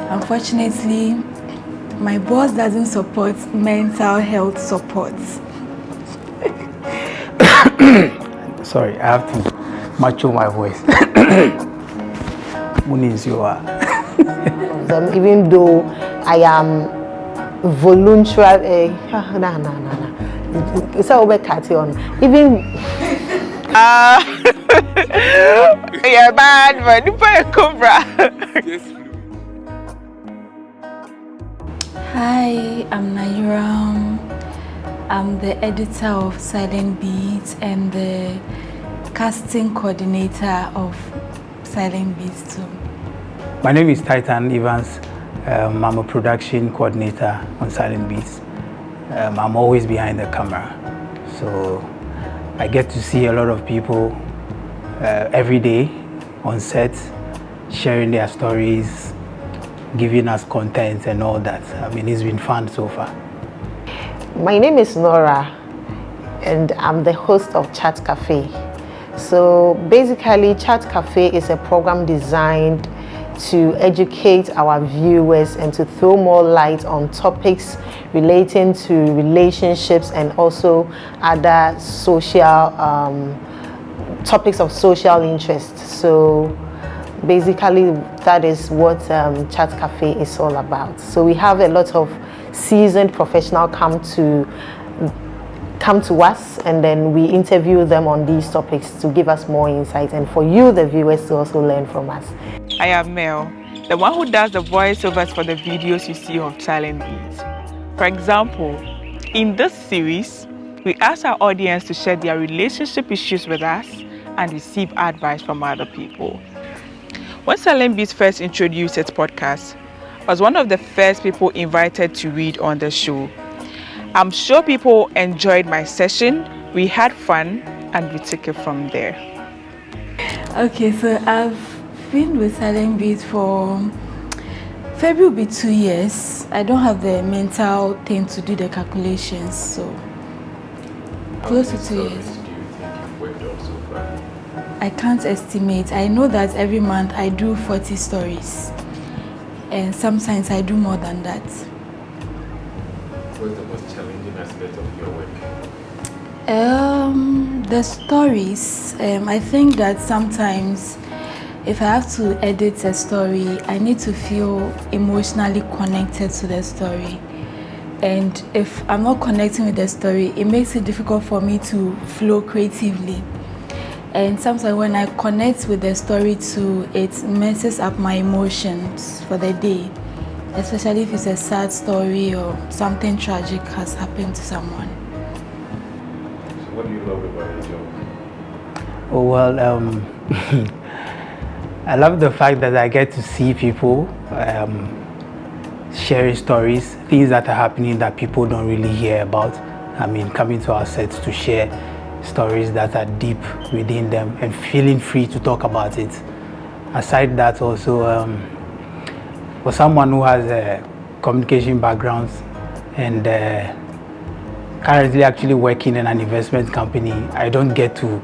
Unfortunately, my boss doesn't support mental health support. Sorry, I have to mature my voice. Even though I am voluntary, so even yeah, bad man, you buy a cobra. Hi, I'm Nairam. I'm the editor of Silent Beats and the casting coordinator of Silent Beats too. My name is Titan Evans. I'm a production coordinator on Silent Beats. I'm always behind the camera, so I get to see a lot of people every day on set, sharing their stories, giving us content and all that. I mean, it's been fun so far. My name is Nora, and I'm the host of Chat Cafe. So basically, Chat Cafe is a program designed to educate our viewers and to throw more light on topics relating to relationships and also other social topics of social interest. So basically, that is what Chat Cafe is all about. So we have a lot of seasoned professionals come to us, and then we interview them on these topics to give us more insight and for you, the viewers, to also learn from us. I am Mel, the one who does the voiceovers for the videos you see of Silent Beats. For example, in this series, we ask our audience to share their relationship issues with us and receive advice from other people. When Silent Beats first introduced its podcast, I was one of the first people invited to read on the show. I'm sure people enjoyed my session, we had fun, and we took it from there. Okay, so I've been with Silent Beats for February will be 2 years. I don't have the mental thing to do the calculations, so close to 2 years. I can't estimate. I know that every month I do 40 stories, and sometimes I do more than that. What's the most challenging aspect of your work? The stories. I think that sometimes if I have to edit a story, I need to feel emotionally connected to the story. And if I'm not connecting with the story, it makes it difficult for me to flow creatively. And sometimes when I connect with the story too, it messes up my emotions for the day, especially if it's a sad story or something tragic has happened to someone. So what do you love about your job? Oh, well, I love the fact that I get to see people sharing stories, things that are happening that people don't really hear about. I mean, coming to our sets to share stories that are deep within them and feeling free to talk about it. Aside that, also for someone who has a communication background and currently actually working in an investment company, I don't get to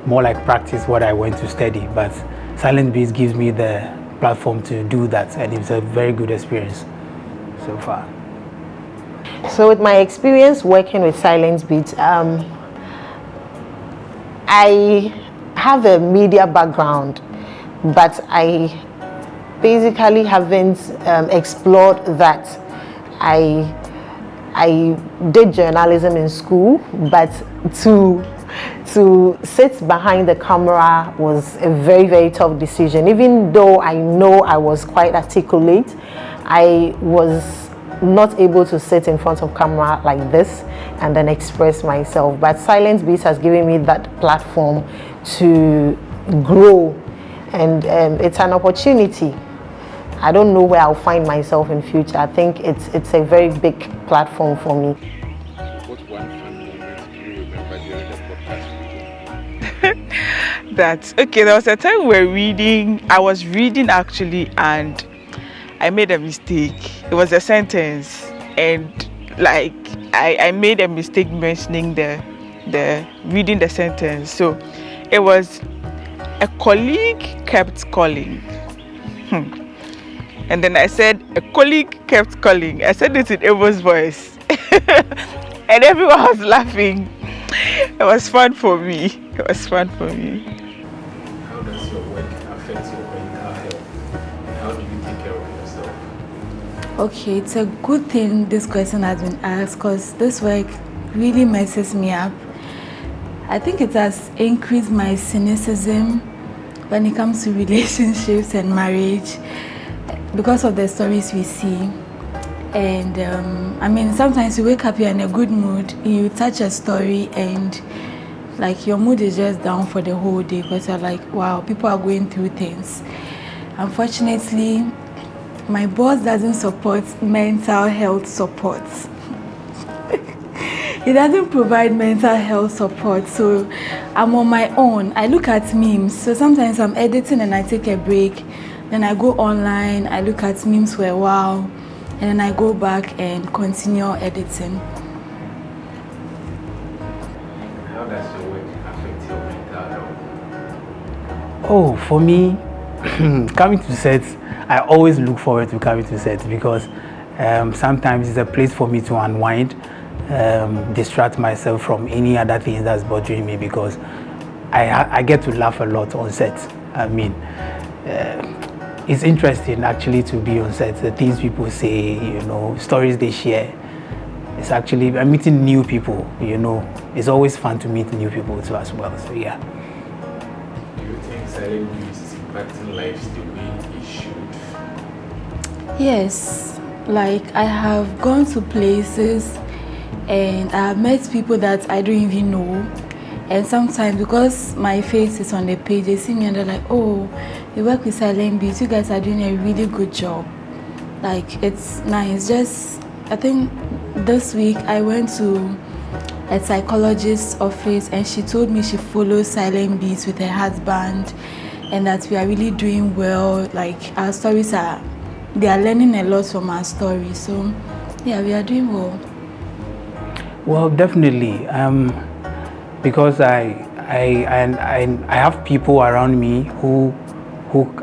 more like practice what I went to study, but Silent Beats gives me the platform to do that, and it's a very good experience so far. So with my experience working with Silent Beats, I have a media background, but I basically haven't explored that. I did journalism in school, but to sit behind the camera was a very, very tough decision. Even though I know I was quite articulate, I was not able to sit in front of camera like this and then express myself. But Silent Beats has given me that platform to grow, and it's an opportunity. I don't know where I'll find myself in future. I think it's a very big platform for me. What one fun moment do you remember during the podcast video? That's okay. There was a time I was reading actually, and I made a mistake. It was a sentence, and like I made a mistake mentioning the reading the sentence. So it was a colleague kept calling. And then I said, a colleague kept calling. I said it in Evo's voice. And everyone was laughing. It was fun for me. It was fun for me. How does your work affect your mental health? And how do you take care of yourself? Okay, it's a good thing this question has been asked because this work really messes me up. I think it has increased my cynicism when it comes to relationships and marriage because of the stories we see. And I mean, sometimes you wake up, you're in a good mood, you touch a story and like your mood is just down for the whole day because you're like, wow, people are going through things. Unfortunately, my boss doesn't support mental health support. He doesn't provide mental health support, so I'm on my own. I look at memes, so sometimes I'm editing and I take a break, then I go online, I look at memes for a while, and then I go back and continue editing. How does your work affect your mental health? Oh, for me, coming to sets, I always look forward to coming to sets because sometimes it's a place for me to unwind, distract myself from any other things that's bothering me because I get to laugh a lot on set. I mean, it's interesting actually to be on set. The things people say, you know, stories they share. It's actually, I'm meeting new people, you know. It's always fun to meet new people too as well, so yeah. Do you think Silent Beats is impacting lives the way it should? Yes, like I have gone to places and I have met people that I don't even know. And sometimes because my face is on the page, they see me and they're like, oh, you work with Silent Beats, you guys are doing a really good job. Like, it's nice. Just, I think this week I went to a psychologist's office and she told me she follows Silent Beats with her husband and that we are really doing well. Like, our stories are, they are learning a lot from our stories. So, yeah, we are doing well. Well, definitely. Because I have people around me who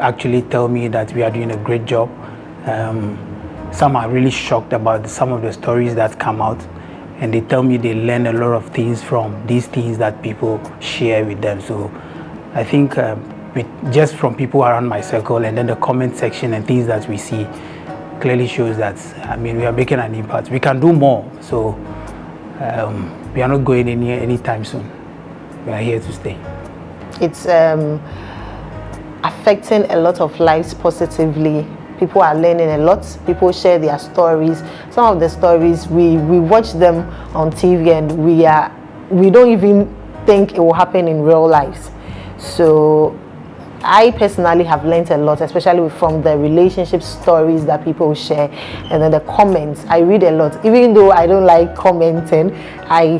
actually tell me that we are doing a great job. Some are really shocked about some of the stories that come out, and they tell me they learn a lot of things from these things that people share with them. So I think just from people around my circle and then the comment section and things that we see clearly shows that, I mean, we are making an impact. We can do more. So we are not going anywhere anytime soon. We are here to stay. It's affecting a lot of lives positively. People are learning a lot. People share their stories. Some of the stories we watch them on TV and we don't even think it will happen in real life. So I personally have learned a lot, especially from the relationship stories that people share, and then the comments. I read a lot, even though I don't like commenting.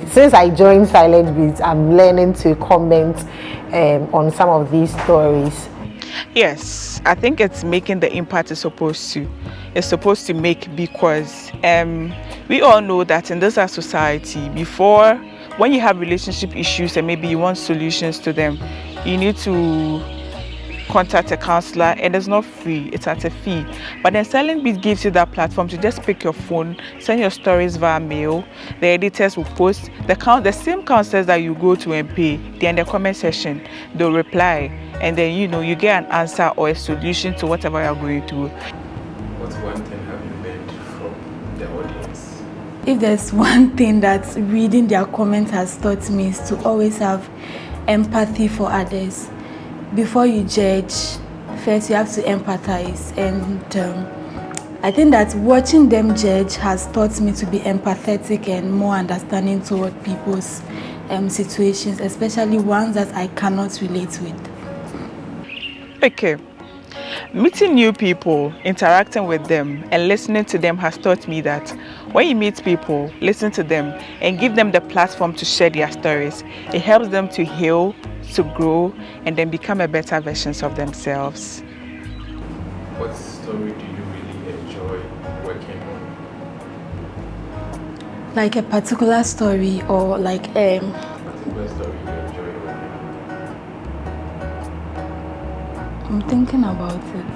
Since I joined Silent Beats, I'm learning to comment on some of these stories. Yes, I think it's making the impact it's supposed to. It's supposed to make, because we all know that in this our society, before, when you have relationship issues and maybe you want solutions to them, you need to contact a counselor, and it's not free, it's at a fee. But then Silent Beats gives you that platform to just pick your phone, send your stories via mail. The editors will post the same counselors that you go to and pay. They're in the comment section, they'll reply, and then you get an answer or a solution to whatever you're going through. What one thing have you learned from the audience? If there's one thing that reading their comments has taught me, is to always have empathy for others. Before you judge, first you have to empathize, and I think that watching them judge has taught me to be empathetic and more understanding toward people's situations, especially ones that I cannot relate with. Okay. Meeting new people, interacting with them, and listening to them has taught me that when you meet people, listen to them and give them the platform to share their stories, it helps them to heal, to grow, and then become a better versions of themselves. What story do you really enjoy working on? Like a particular story, or like Particular story you enjoy working on? I'm thinking about it.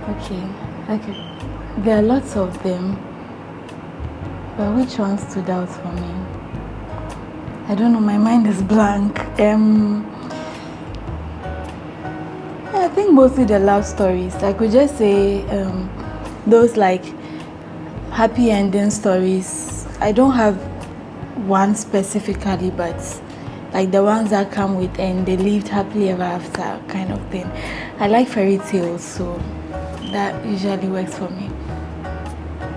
Okay. There are lots of them, but which one stood out for me? I don't know, my mind is blank. I think mostly the love stories. I could just say those like happy ending stories. I don't have one specifically, but like the ones that come with and they lived happily ever after kind of thing. I like fairy tales, so that usually works for me.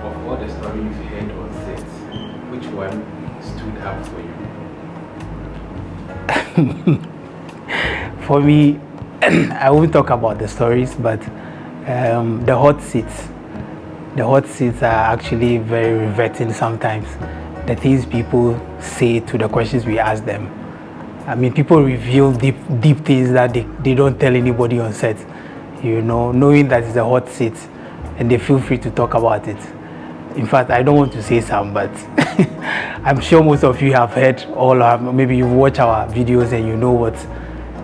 Of all the stories you've heard on set, which one stood out for you? For me, I won't talk about the stories, but the hot seats. The hot seats are actually very riveting sometimes. The things people say to the questions we ask them. I mean, people reveal deep things that they don't tell anybody on set. You know, knowing that it's a hot seat, and they feel free to talk about it. In fact, I don't want to say some, but I'm sure most of you have heard maybe you've watched our videos and you know what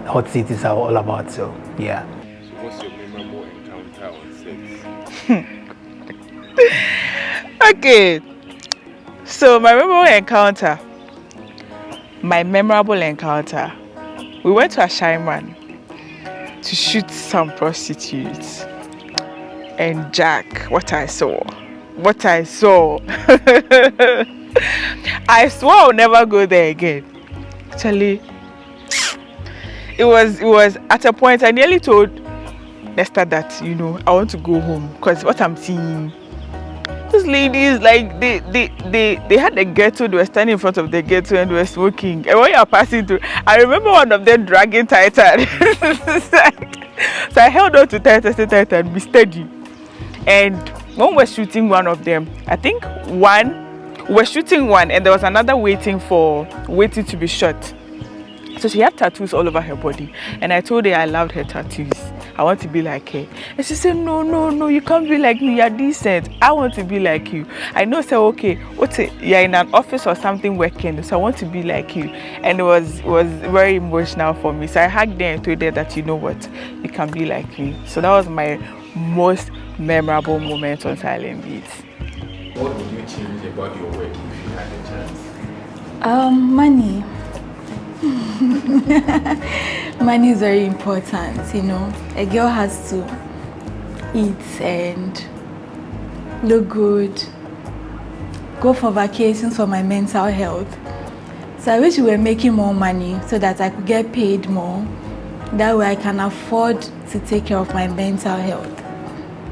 hot seat is all about. So, yeah. So what's your memorable encounter on set? Okay. So my memorable encounter, we went to Ashaiman to shoot some prostitutes. And Jack, what I saw. I swore I'll never go there again. Actually, it was at a point I nearly told Nesta that, you know, I want to go home because what I'm seeing, these ladies, like they had a ghetto, they were standing in front of the ghetto and they were smoking. And when you're passing through, I remember one of them dragging Titan. So I held on to Titan, said, Titan, be steady. And when we're shooting one of them, I think we're shooting one and there was another waiting to be shot. So she had tattoos all over her body. And I told her I loved her tattoos. I want to be like her. And she said, no, you can't be like me. You're decent. I want to be like you. I know, so okay, what's it? You're in an office or something working, so I want to be like you. And it was very emotional for me. So I hugged her and told her that, you know what, you can be like me. So that was my most memorable moment on Silent Beats. What would you change about your work if you had a chance? Money. Money is very important, you know. A girl has to eat and look good, go for vacations for my mental health. So I wish we were making more money so that I could get paid more. That way I can afford to take care of my mental health.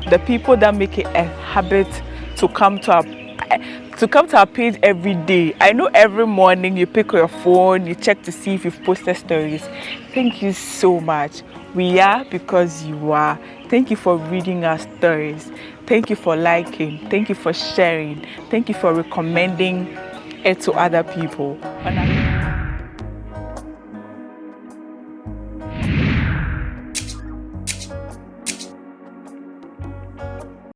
The people that make it a habit to come to our page every day. I know every morning you pick your phone, you check to see if you've posted stories. Thank you so much. We are because you are. Thank you for reading our stories. Thank you for liking. Thank you for sharing. Thank you for recommending it to other people.